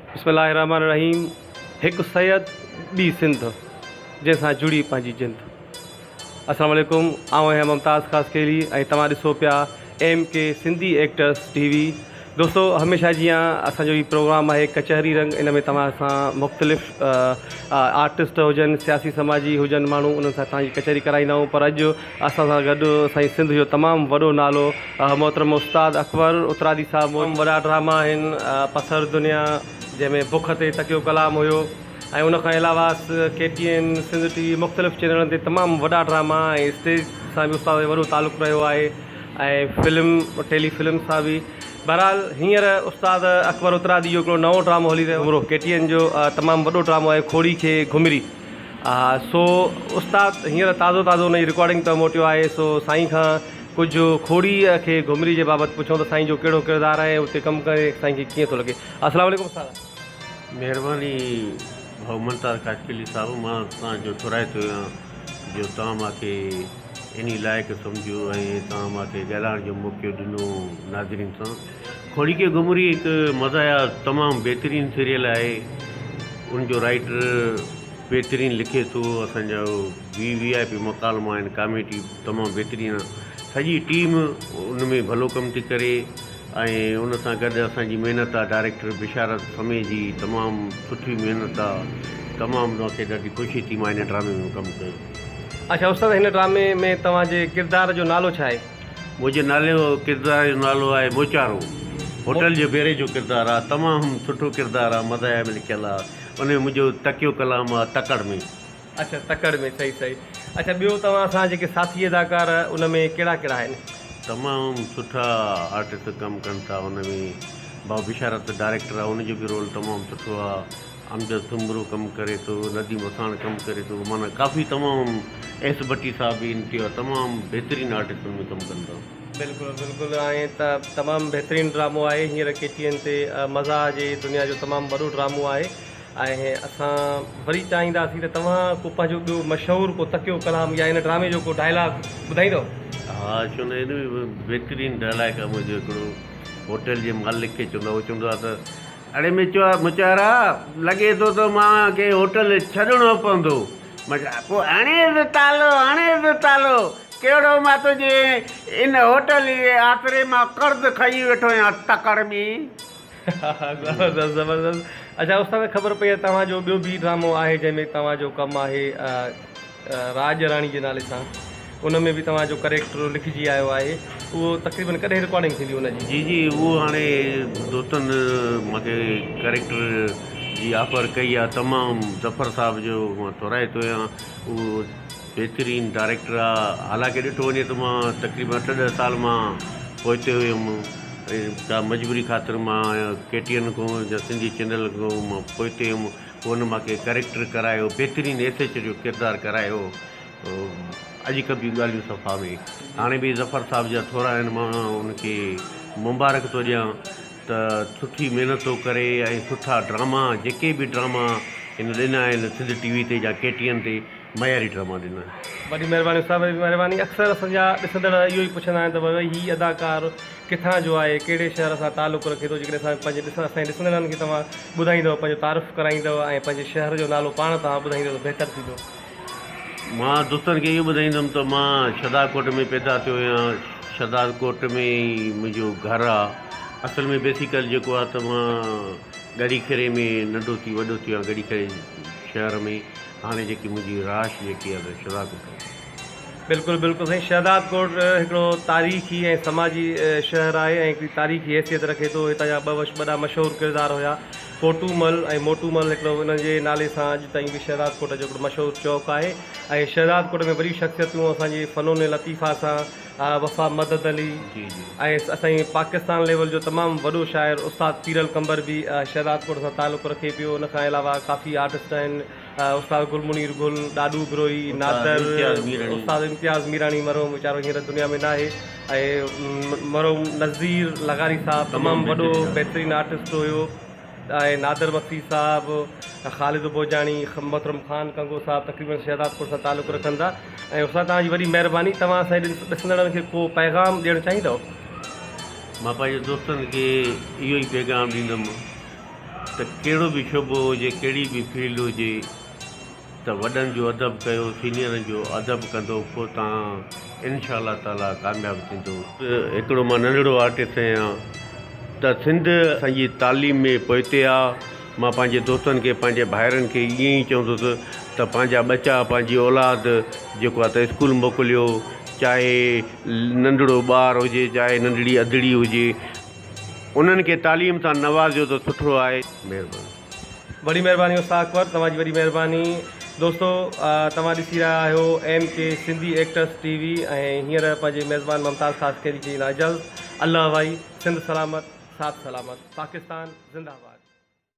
बिस्मिल्लाहिर्रहमानिर्रहीम। एक सैयद बी सिंध जैसा जुड़ी पंहिंजी जिंद। अस्सलाम वालेकुम, आऊँ है मुमताज़ ख़ासकेली ऐं तव्हां ॾिसो पिया MK सिंधी एक्टर्स TV। दोस्तों, हमेशह जियां असांजो ही प्रोग्राम है कचहरी रंग, इन में तव्हां सां मुख़्तलिफ़ आर्टिस्ट हुजनि, सियासी समाजी हुजनि माण्हू, उन्हनि सां तव्हांजी कचहरी कराईंदा आहियूं। पर अॼु असां सां गॾु असांजी सिंध जो तमामु वॾो नालो मोहतरम उस्ताद अकबर उतरादी साहब। वॾा ड्रामा आहिनि पसर दुनिया, जंहिंमें बुख ते तकियो कलाम हुयो, ऐं उनखां अलावा KTN सिंध TV मुख़्तलिफ़ चैनलनि ते तमामु वॾा ड्रामा ऐं स्टेज सां बि उस्ताद जो वॾो तालुक़ु रहियो आहे, ऐं फिल्म टेलीफिल्म सां बि। बहरहाल हींअर उस्ताद अकबर उतरादी जो हिकिड़ो नओं ड्रामो हली रहियो, KTN जो तमामु वॾो ड्रामो आहे खोड़ी खे घुमरी। सो उस्ताद हींअर ताज़ो ताज़ो हुनजी रिकॉर्डिंग त मोटियो आहे। सो साईं खां कुझु खोड़ीअ खे घुमरी जे बाबति पुछूं त साईं जो कहिड़ो किरदारु आहे, उते कमु करे साईं खे कीअं थो लॻे। अस्सलाम वालेकुम उस्ताद। महिरबानी भाउ मुमताज़ ख़ासकेली साहब, मां तव्हांजो थोराए थो जो तव्हां मूंखे इन लाइक़ु सम्झो ऐं तव्हां मूंखे ॻाल्हाइण जो मौक़ो ॾिनो नाज़रीन सां। खोड़ी के घुमरी हिकु मज़ा तमामु बहितरीनु सीरियल आहे। उनजो राइटर बहितरीनु लिखे थो, असांजा VIP मकालमा आहिनि, कॉमेडी तमामु बहितरीनु आहे। सॼी टीम उन में भलो कमु थी करे ऐं उन सां गॾु असांजी महिनत आहे डायरेक्टर बिशारत समय जी, तमामु सुठी महिनत आहे। तमामु मूंखे ॾाढी ख़ुशी थी मां हिन ड्रामे में कमु कयो। अच्छा उस्ताद, हिन ड्रामे में तव्हांजे किरदार जो नालो छा आहे? मुंहिंजे किरदार जो नालो आहे मोचारो। होटल जे भेरे जो किरदारु आहे, तमामु सुठो किरदारु आहे, मज़ा में लिखियलु आहे। उन में मुंहिंजो तकियो कलाम आहे तकड़ में। अच्छा, तकड़ में, सही सही। अच्छा, ॿियो तव्हां सां जेके साथी अदाकार उन में कहिड़ा कहिड़ा आहिनि? तमामु सुठा आर्टिस्ट कमु कनि था। उन में भाउ बिशारत डायरेक्टर आहे, उनजो बि रोल तमामु सुठो आहे। अमजद सुमरू कमु करे थो, नदीम वसाण कमु करे थो, माना काफ़ी तमामु एस भट्टी साहब बि इन थियो, तमामु बहितरीनु आर्टिस्ट में कमु कनि था। बिल्कुलु बिल्कुलु, ऐं त तमामु बहितरीनु ड्रामो आहे हींअर KTN ते। मज़ा जे दुनिया जो तमामु वॾो ड्रामो आहे, ऐं असां वरी चाहींदासीं त तव्हां को पंहिंजो ॿियो मशहूरु को तकियो कलाम या हिन ड्रामे जो को डायलॉग ॿुधाईंदो? हा, छो न, इन में बहितरीनु डायलॉग आहे मुंहिंजो हिकिड़ो। होटल जे मालिक खे चवंदो आहे, उहो चवंदो आहे त अड़े मुचारा लॻे थो त मूंखे होटल छॾिणो पवंदो। पोइ हाणे तालो कहिड़ो मां तुंहिंजे इन होटल जे आसिरे मां कर्ज़ु खई वेठो आहियां तकड़ में। ज़बरदस्त ज़बरदस्त। अच्छा उस्ताद, ख़बर पई आहे तव्हांजो ॿियो बि ड्रामो आहे जंहिंमें तव्हांजो कमु आहे राज राणी जे नाले सां। उन में बि तव्हांजो करेक्टर लिखिजी आयो आहे। उहो तक़रीबन कॾहिं रिकॉर्डिंग थींदी हुनजी? जी, उहो हाणे दोस्तनि मूंखे करेक्टर जी ऑफर कई आहे। तमामु ज़फ़र साहब जो मां थोराए थो आहियां, उहो बहितरीनु डायरेक्टर आहे। हालांकि ॾिठो वञे त मां तक़रीबन 8-10 साल मां पहुते हुयुमि, का मजबूरी ख़ातिर मां KTN खां या सिंधी चैनल खां मां पहुते हुयुमि। हुन मूंखे करेक्टर करायो, बहितरीनु SH जो किरदारु करायो। अॼु कबी ॻाल्हियूं सफ़ा में हाणे बि ज़फ़र साहब जा थोरा आहिनि, मां उनखे मुबारक थो ॾियां त सुठी महिनत थो करे ऐं सुठा ड्रामा, जेके बि ड्रामा हिन ॾिना आहिनि सिंध TV ते या KTN ते, मयारी ड्रामा ॾिना आहिनि। वॾी महिरबानी उस्ताद, वॾी महिरबानी। अक्सर असांजा ॾिसंदड़ इहो ई पुछंदा आहिनि त भई हीउ अदाकार किथां जो आहे, कहिड़े शहर सां तालुक़ु रखे थो। जेकॾहिं असां पंहिंजे असांजे ॾिसंदड़नि खे तव्हां ॿुधाईंदव, पंहिंजो तारीफ़ कराईंदव ऐं पंहिंजे शहर जो नालो पाण तव्हां ॿुधाईंदव त बहितरु थींदो। मां दोस्तनि खे इहो ॿुधाईंदुमि त मां शहदादकोट में पैदा थियो आहियां। शहदादकोट में ई मुंहिंजो घरु आहे। असल में बेसिकल जेको आहे त मां ॻड़ीखेरे में नंढो थी वॾो थियो आहियां, ॻड़ीखेरे शहर में। हाणे जेकी मुंहिंजी राश जेकी आहे त शहदादकोट। बिल्कुलु बिल्कुलु साईं, शहदादकोट हिकिड़ो तारीख़ी ऐं समाजी शहर आहे ऐं हिकिड़ी तारीख़ी हैसियत रखे थो। हितां जा वॾा मशहूरु किरदार हुया कोटूमल ऐं मोटूमल। हिकिड़ो हुन जे नाले सां अॼु ताईं बि शहदादकोट जो हिकिड़ो मशहूरु चौक आहे। ऐं शहदादकोट में वॾियूं शख़्सियतूं असांजे फ़नून लतीफ़ा सां वफ़ा मदद अली, ऐं असांजी पाकिस्तान लेवल जो तमामु वॾो शाइर उस्ताद पीरल कंबर बि शहदादकोट सां तालुक़ु रखे पियो। उन खां अलावा काफ़ी आर्टिस्ट आहिनि, उस्ताद गुलमुनीर गुल, ॾाॾू ग्रोही, नादर, उस्ताद इम्तियाज़ मीरानी मरहूम, वीचारो हींअर दुनिया में न आहे, ऐं मरहूम नज़ीर लगारी साहब तमामु वॾो बहितरीनु आर्टिस्ट हुयो, ऐं नादर मक्सी साहब, ख़ालिद बोजाणी, मोहतरम ख़ान कंगो साहब तक़रीबन शहदादकोट सां तालुक़ु रखनि था। ऐं उस्ताद तव्हांजी वॾी महिरबानी। तव्हां असांजे ॾिसंदड़नि खे को पैगाम ॾियणु चाहींदव? मां पंहिंजे दोस्तनि खे इहो ई पैगाम ॾींदुमि त कहिड़ो बि शुबो हुजे, कहिड़ी बि फील्ड हुजे, त वॾनि जो अदब कयो, सीनियरनि जो अदब कंदो, पोइ तव्हां इनशा ताला कामयाबु थींदो। हिकिड़ो मां नंढिड़ो आर्टिस्ट आहियां, त सिंध असांजी तालीम में पोइते आहे। मां पंहिंजे दोस्तनि खे, पंहिंजे भाइरनि खे ईअं ई चवंदुसि त पंहिंजा बच्चा, पंहिंजी औलाद जेको आहे त स्कूल मोकिलियो, चाहे नंढिड़ो ॿारु हुजे, चाहे नंढड़ी अधड़ी हुजे, उन्हनि खे तालीम सां नवाज़ियो त सुठो आहे। महिरबानी। वॾी महिरबानी उस्ताद अकबर, तव्हांजी वॾी महिरबानी। दोस्तों, तव्हां ॾिसी रहिया आहियो MK सिंधी एक्टर्स TV ऐं हींअर पंहिंजे मेज़बान मुमताज़ ख़ासकेरी जी इजाज़त। अल्लाह भाई, सिंध सलामत, साथ सलामत, पाकिस्तान ज़िंदाबाद।